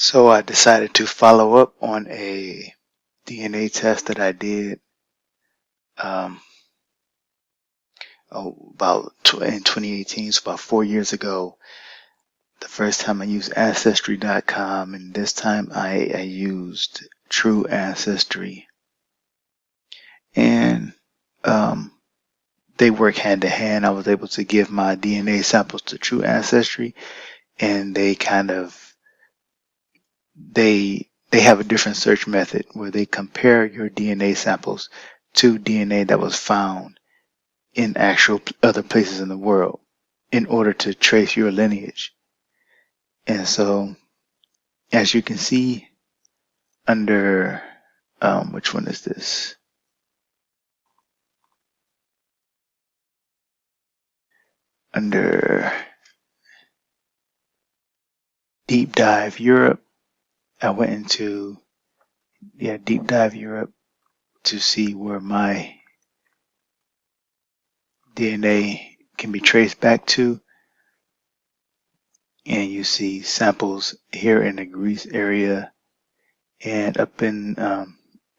So I decided to follow up on a DNA test that I did um, in 2018, so about 4 years ago. The first time I used ancestry.com, and this time I used True Ancestry, and um, they work hand in hand. I was able to give my DNA samples to True Ancestry, and they have a different search method where they compare your DNA samples to DNA that was found in actual other places in the world in order to trace your lineage. And so, as you can see under, which one is this? Under Deep Dive Europe, I went into, Deep Dive Europe to see where my DNA can be traced back to. And you see samples here in the Greece area and up in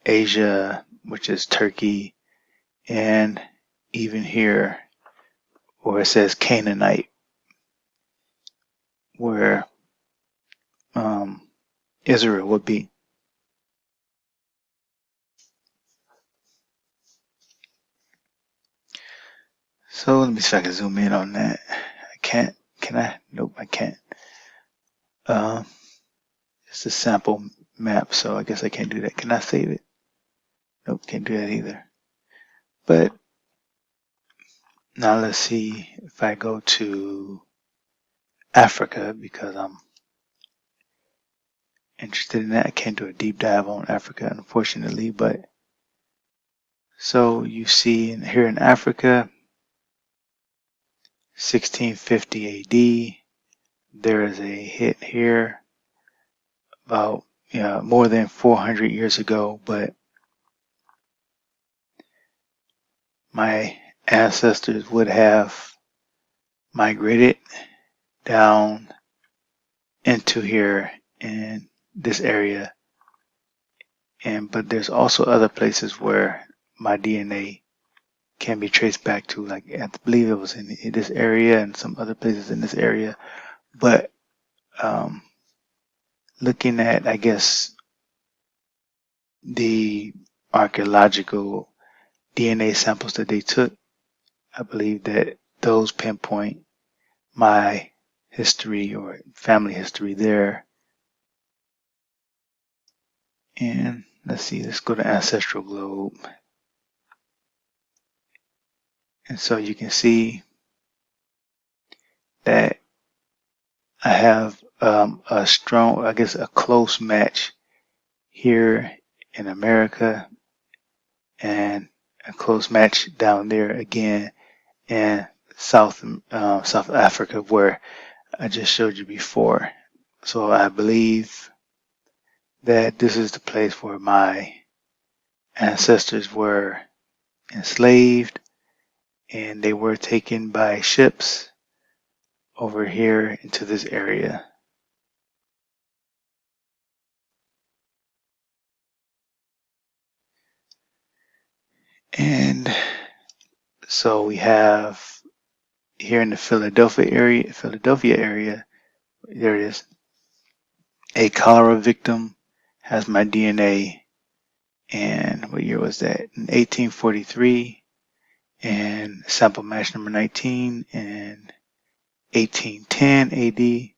Asia, which is Turkey, and even here where it says Canaanite, where um, Israel would be. So let me see if I can zoom in on that. I can't. Can I? Nope, I can't. Um, it's a sample map, so I guess I can't do that. Can I save it? Nope, can't do that either. But now let's see if I go to Africa, because I'm interested in that. I can't do a deep dive on Africa, unfortunately, but so you see here in Africa, 1650 AD, there is a hit here about more than 400 years ago, but my ancestors would have migrated down into here in this area, but there's also other places where my DNA can be traced back to, like I believe it was in this area and some other places in this area. But looking at, I guess, the archaeological DNA samples that they took, I believe that those pinpoint my history or family history there. And let's see, let's go to Ancestral Globe. And so you can see that I have a strong, I guess, a close match here in America and a close match down there again in South Africa, where I just showed you before. So I believe that this is the place where my ancestors were enslaved and they were taken by ships over here into this area. And so we have here in the Philadelphia area, there it is. A cholera victim has my DNA, and what year was that? In 1843, and sample match number 19 in 1810 AD,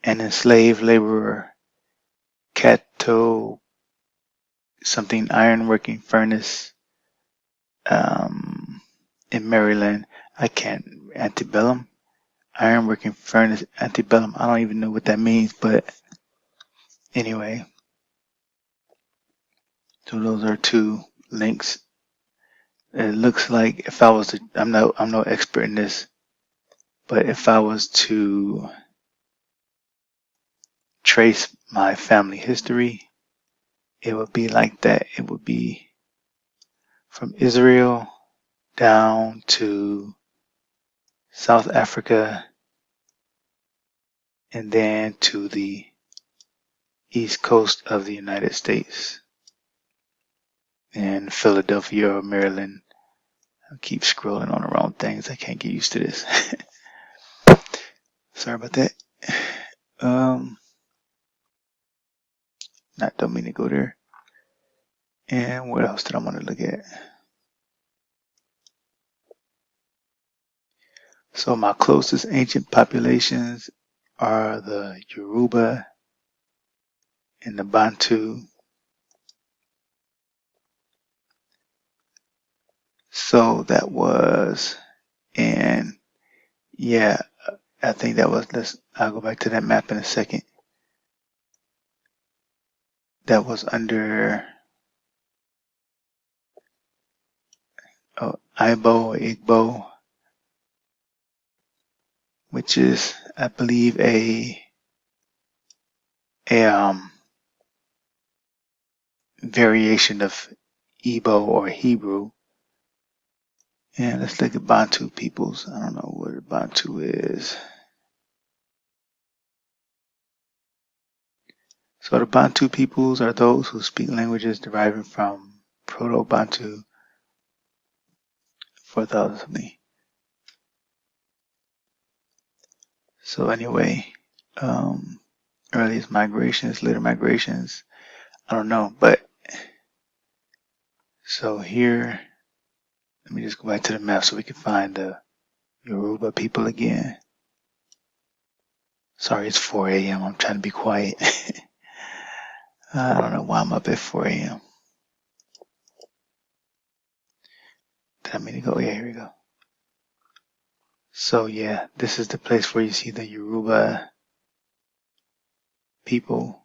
and enslaved laborer Cato something ironworking furnace in Maryland. I can't, antebellum, ironworking furnace antebellum. I don't even know what that means, but anyway. So those are two links. It looks like if I was to, I'm no expert in this, but if I was to trace my family history, it would be like that. It would be from Israel down to South Africa and then to the east coast of the United States in Philadelphia or Maryland. I keep scrolling on the wrong things. I can't get used to this. Sorry about that. Don't mean to go there. And what else did I want to look at? So my closest ancient populations are the Yoruba and the Bantu. So that was, and yeah, I think that was, I'll go back to that map in a second. That was under Igbo, which is, I believe, a variation of Igbo or Hebrew. And let's look at Bantu peoples. I don't know what Bantu is. So the Bantu peoples are those who speak languages deriving from Proto-Bantu for thousands of me. So anyway, earliest migrations, later migrations, I don't know. But so here, let me just go back to the map so we can find the Yoruba people again. Sorry, it's 4 a.m. I'm trying to be quiet. I don't know why I'm up at 4 a.m. Did I mean to go? Yeah, here we go. So yeah, this is the place where you see the Yoruba people.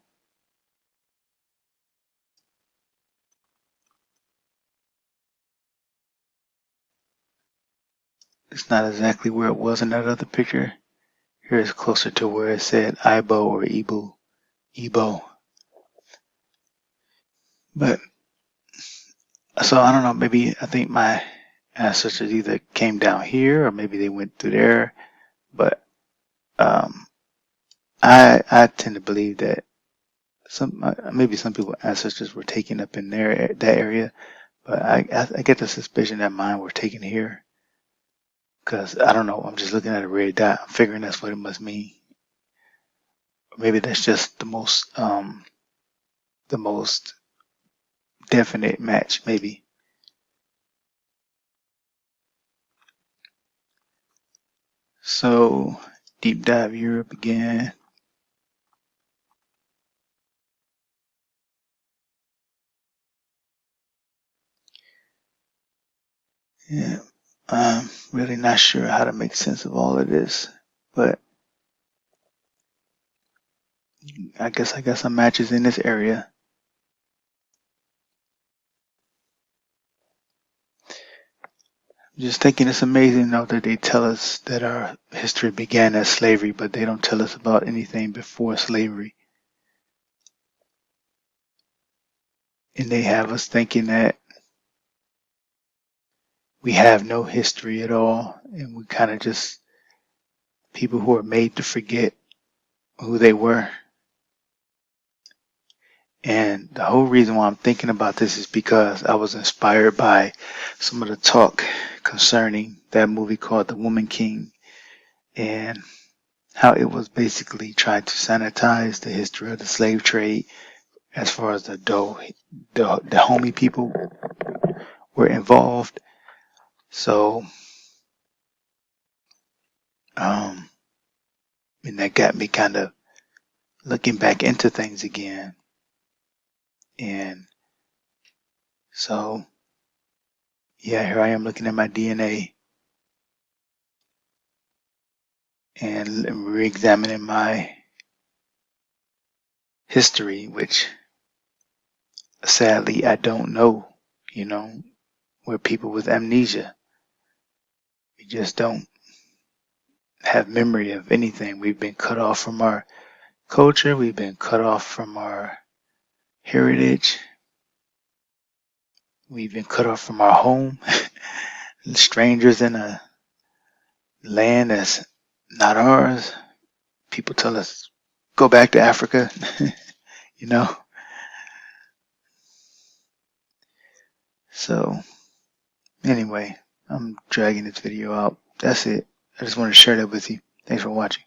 It's not exactly where it was in that other picture. Here it's closer to where it said Ibo or Igbo. But so I don't know, maybe I think my ancestors either came down here or maybe they went through there. But I tend to believe that maybe some people's ancestors were taken up in that area, but I get the suspicion that mine were taken here. Because I don't know, I'm just looking at a red dot. I'm figuring that's what it must mean. Or maybe that's just the most definite match, maybe. So deep dive Europe again. Yeah, I'm really not sure how to make sense of all of this, but I guess I got some matches in this area. I'm just thinking it's amazing though that they tell us that our history began as slavery, but they don't tell us about anything before slavery. And they have us thinking that we have no history at all, and we kind of just people who are made to forget who they were. And the whole reason why I'm thinking about this is because I was inspired by some of the talk concerning that movie called The Woman King and how it was basically trying to sanitize the history of the slave trade as far as the homie people were involved. So, and that got me kind of looking back into things again. And so, yeah, here I am looking at my DNA and re-examining my history, which sadly I don't know. We're people with amnesia. We just don't have memory of anything. We've been cut off from our culture. We've been cut off from our heritage. We've been cut off from our home. Strangers in a land that's not ours. People tell us, go back to Africa. you know? So anyway, I'm dragging this video out. That's it. I just wanted to share that with you. Thanks for watching.